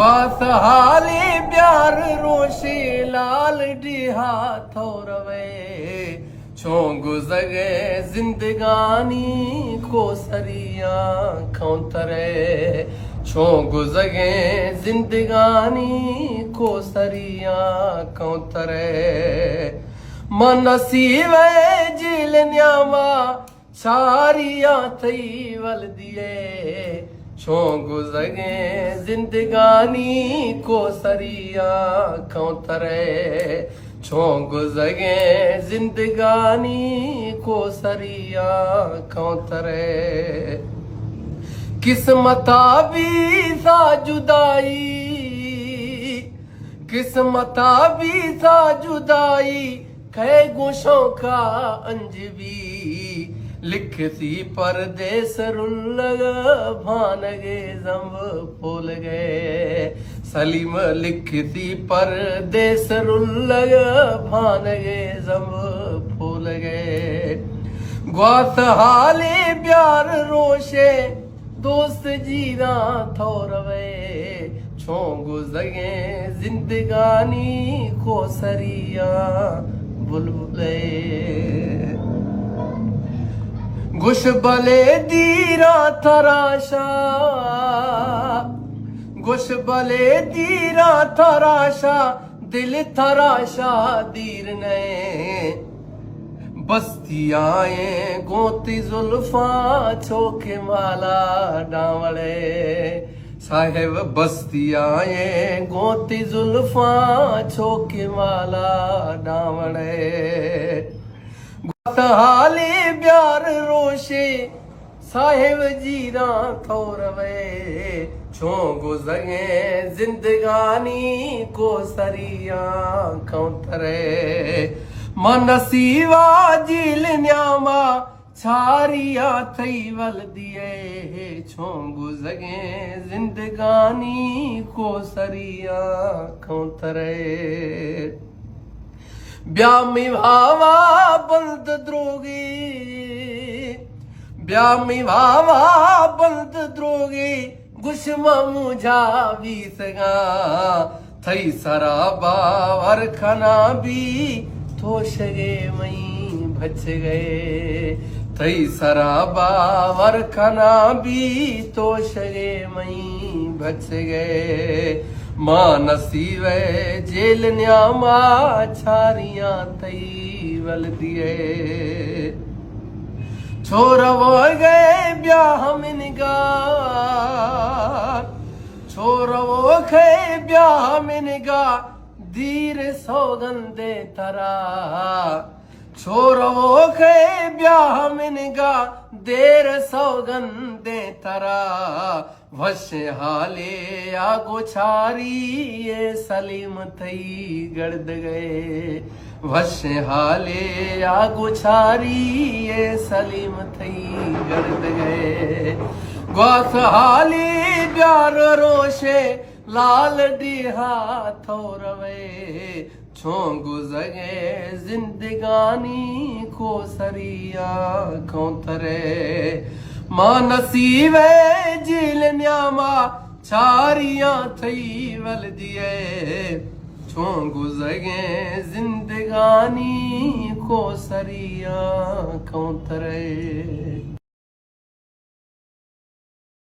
वासहाले प्यार रोशे लाल डिहा थोरवे छो गुज़गे जिंदगानी को सरिया खौतरे छो गुज़गे जिंदगानी को सरिया खौतरे मनसीवे जिल न्यामा छारिया थई वल दिए छो गुज़गे जिंदगानी को सरिया खौतरे छो गुज़गे जिंदगानी को सरिया खौतरे किस्मता भी सा जुदाई किस्मता भी सा जुदाई कै गुशों का अंजबी लिखती परदेस रुल्लग भानगे जम्ब फूल गए सलीम लिखती परदेस रुल्लग भानगे जम्ब फूल गए ग्वाथ हाले प्यार रोशे दोस्त जीना थोरवे छो गुज़गे जिंदगानी को सरिया बुलबुले गुश बले दीरा थराशा गुश बले दीरा थराशा दिल थराशा दीर ने बस्तियाए गोती जुल्फा छोके माला डावड़े साहेब बस्तियाए गोती जुल्फा छोके माला डावड़े हाले प्यार रोशे साहेब जीरा थोरवे छो गुज़गे जिंदगानी को सरिया खौतरे मनसीवा जिल न्यामा छारिया थई वल दिए छो गुज़गे जिंदगानी को सरिया खौतरे ब्यामी भावा बंद द्रोगी ब्यामी भावा बंद द्रोगी गुशमा मुझा भी सगा थई सराबा वरखना भी थोशगे मई बच गए थई सराबा वरखना भी तोशगे मई बच गए मां नसीवे जेल न्यामा छारिया तई वल दिए छोर वो गए ब्याह में निगाह छोर वो गए ब्याह में निगाह दीर सौगंदे तरा छोर वो गए ब्याह में निगाह देर सौगंदे तरा वश हाले आगो छारी ये सलीम थई गर्द गए वश हाले आगो छारी ये सलीम थई गर्द गए ग्वाथ हाले प्यार रोशे लाल डिहा थोरवे छो गुज़गे जिंदगानी को सरिया खौतरे मां नसीवे जिल न्यामा छारिया थई वल दिए छो गुज़गे जिंदगानी को सरिया खौतरे।